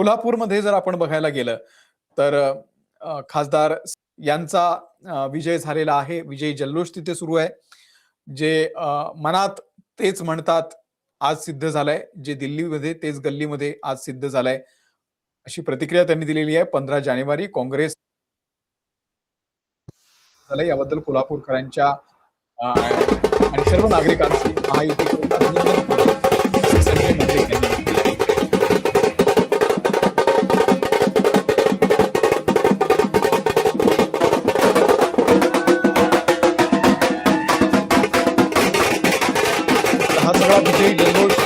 कोल्हापूरमध्ये जर आपण बघायला गेलं तर खासदार यांचा विजय झालेला आहे. विजयी जल्लोष तिथे सुरू आहे. जे मनात तेच म्हणतात आज सिद्ध झालंय, जे दिल्लीमध्ये तेच गल्लीमध्ये आज सिद्ध झालंय, अशी प्रतिक्रिया त्यांनी दिलेली आहे. 15 जानेवारी काँग्रेस झालं याबद्दल कोल्हापूरकरांच्या आणि सर्व नागरिकांची महायुतीकडून अभिनंदन केलं संजय मंडलिक यांनी केलं. हा सगळा विजयी जल्लोष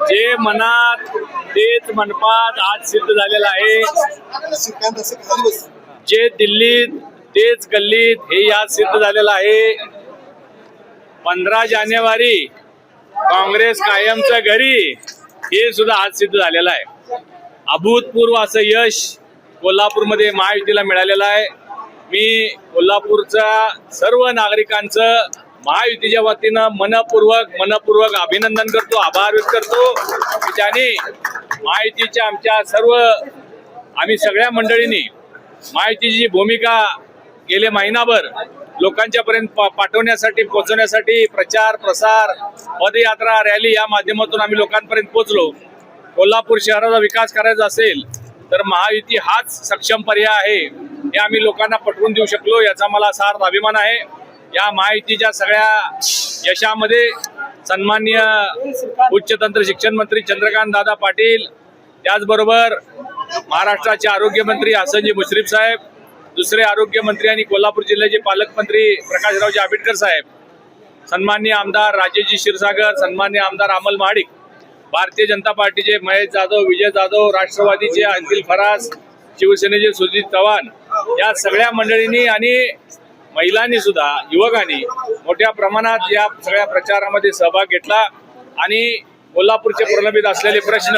जे मनात तेच मनपात आज सिद्ध झालेलं आहे. जे दिल्लीत तेच गल्लीत हे आज सिद्ध झालेलं आहे. 15 जानेवारी काँग्रेस कायमच्या घरी हे सुद्धा आज सिद्ध झालेलं आहे. अभूतपूर्व असं यश कोल्हापूरमध्ये महायुतीला मिळालेलं आहे. मी कोल्हापूरच्या सर्व नागरिकांचं महायुतीच्या वतीनं मनपूर्वक अभिनंदन करतो, आभार व्यक्त करतो की ज्यांनी महायुतीच्या आमच्या सर्व आम्ही सगळ्या मंडळींनी महायुतीची भूमिका गेले महिनाभर लोकांच्या पर्यंत पाठवण्यासाठी पोहोचवण्यासाठी प्रचार प्रसार पदयात्रा रॅली या माध्यमातून आम्ही लोकांपर्यंत पोहोचलो. कोल्हापूर शहराचा विकास करायचा असेल तर महायुती हाच सक्षम पर्याय आहे हे आम्ही लोकांना पटवून देऊ शकलो, याचा मला सार्थ अभिमान आहे. या महायुतीच्या सगळ्या यशामध्ये सन्माननीय उच्चतंत्र शिक्षण मंत्री चंद्रकांत दादा पाटील, त्याचबरोबर महाराष्ट्राचे आरोग्यमंत्री हसनजी मुश्रीफ साहेब, दुसरे आरोग्यमंत्री आणि कोल्हापूर जिल्ह्याचे पालकमंत्री प्रकाशरावजी आंबेडकर साहेब, सन्माननीय आमदार राजेशजी क्षीरसागर, सन्माननीय आमदार अमल महाडिक, भारतीय जनता पार्टीचे महेश जाधव, विजय जाधव, राष्ट्रवादीचे अंकिल फरास, शिवसेनेचे सुजित चव्हाण, या सगळ्या मंडळींनी आणि महिलांनी सुद्धा युवकांनी मोठ्या प्रमाणात या सगळ्या प्रचारामध्ये सहभाग घेतला आणि कोल्हापूरचे प्रलंबित असलेले प्रश्न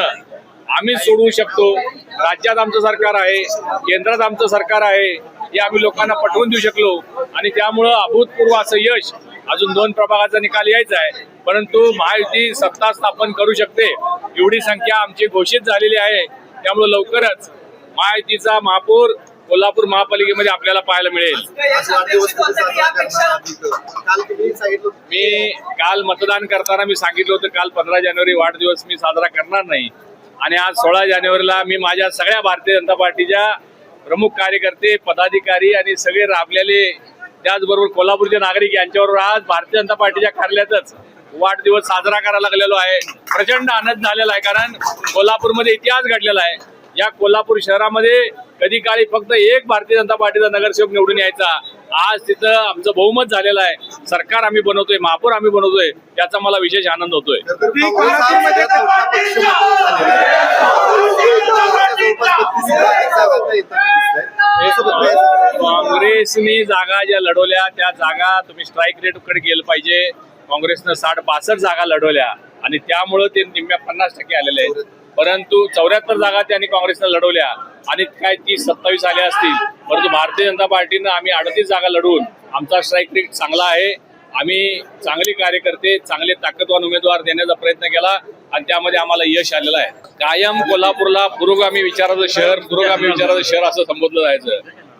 आम्ही सोडवू शकतो. राज्यात आमचं सरकार आहे, केंद्रात आमचं सरकार आहे, हे आम्ही लोकांना पटवून देऊ शकलो आणि त्यामुळं अभूतपूर्व असं यश. अजून 2 प्रभागाचा निकाल यायचा आहे, परंतु महायुती सत्ता स्थापन करू शकते एवढी संख्या आमची घोषित झालेली आहे. त्यामुळे लवकरच महायुतीचा महापौर कोल्हापूर महापालिकेमध्ये आपल्याला पाहायला मिळेल. मी काल मतदान करताना मी सांगितलं होतं काल 15 जानेवारी वाढदिवस मी साजरा करणार नाही आणि आज 16 जानेवारीला मी माझ्या सगळ्या भारतीय जनता पार्टीच्या प्रमुख कार्यकर्ते पदाधिकारी आणि सगळे राबलेले त्याचबरोबर कोल्हापूरचे नागरिक यांच्याबरोबर आज भारतीय जनता पार्टीच्या कार्यालयातच वाढदिवस साजरा करायला लागलेलो आहे. प्रचंड आनंद झालेला आहे कारण कोल्हापूरमध्ये इतिहास घडलेला आहे. या कोल्हापूर शहरामध्ये कधी काळी फक्त एक भारतीय जनता पार्टीचा नगरसेवक निवडून यायचा. आज तिथं आमचं बहुमत झालेलं आहे. सरकार आम्ही बनवतोय, महापौर आम्ही बनवतोय, याचा मला विशेष आनंद होतोय. काँग्रेसनी जागा ज्या लढवल्या त्या जागा तुम्ही स्ट्राईक रेटकडे गेलं पाहिजे. काँग्रेसनं 60-62 जागा लढवल्या आणि त्यामुळं ते निम्म्या 50% आलेले आहेत. परंतु 74 जागा त्यांनी काँग्रेसनं लढवल्या आणि काय 30-27 आल्या असतील. परंतु भारतीय जनता पार्टीनं आम्ही 38 जागा लढवून आमचा स्ट्राईक रेट चांगला आहे. आम्ही चांगले कार्यकर्ते, चांगले ताकदवान उमेदवार देण्याचा प्रयत्न केला आणि त्यामध्ये आम्हाला यश आलेलं आहे. कायम कोल्हापूरला पुरोगामी विचाराचं शहर असं संबोधलं जायचं.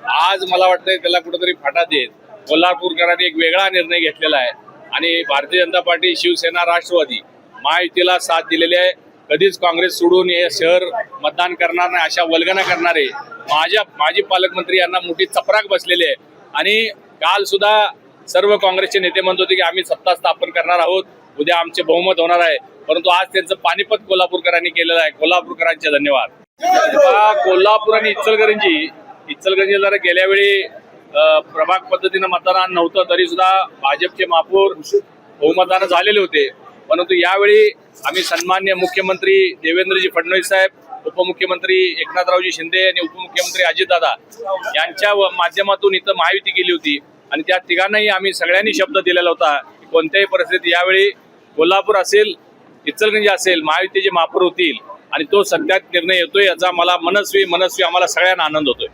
आज मला वाटतंय त्याला कुठेतरी फाटा देत कोल्हापूरकरांनी एक वेगळा निर्णय घेतलेला आहे आणि भारतीय जनता पार्टी, शिवसेना, राष्ट्रवादी महायुतीला साथ दिलेली आहे. कधीच काँग्रेस सोडून हे शहर मतदान करणार नाही अशा वल्गना करणारे माजी पालकमंत्री यांना मोठी चपराक बसलेली आहे. आणि काल सुद्धा सर्व काँग्रेसचे नेते म्हणत होते की आम्ही सत्ता स्थापन करणार आहोत, उद्या आमचे बहुमत होणार आहे. परंतु आज त्यांचं पानिपत कोल्हापूरकरांनी केलेलं आहे. कोल्हापूरकरांचे धन्यवाद. कोल्हापूर आणि इचलकरंजी जरा गेल्या वेळी प्रभाग पद्धतीनं मतदान नव्हतं तरी सुद्धा भाजपचे महापौर बहुमतानं झालेले होते. परंतु यावेळी आम्ही सन्मान्य मुख्यमंत्री देवेंद्रजी फडणवीस साहेब, उपमुख्यमंत्री एकनाथरावजी शिंदे आणि उपमुख्यमंत्री अजितदादा यांच्या माध्यमातून इथं महायुती केली होती आणि त्या तिघांनाही आम्ही सगळ्यांनी शब्द दिलेला होता की कोणत्याही परिस्थितीत यावेळी कोल्हापूर असेल, इचलकरंजी असेल, महायुतीचे महापौर होतील आणि तो सत्यात निर्णय येतोय याचा मला मनस्वी आम्हाला सगळ्यांना आनंद होतोय.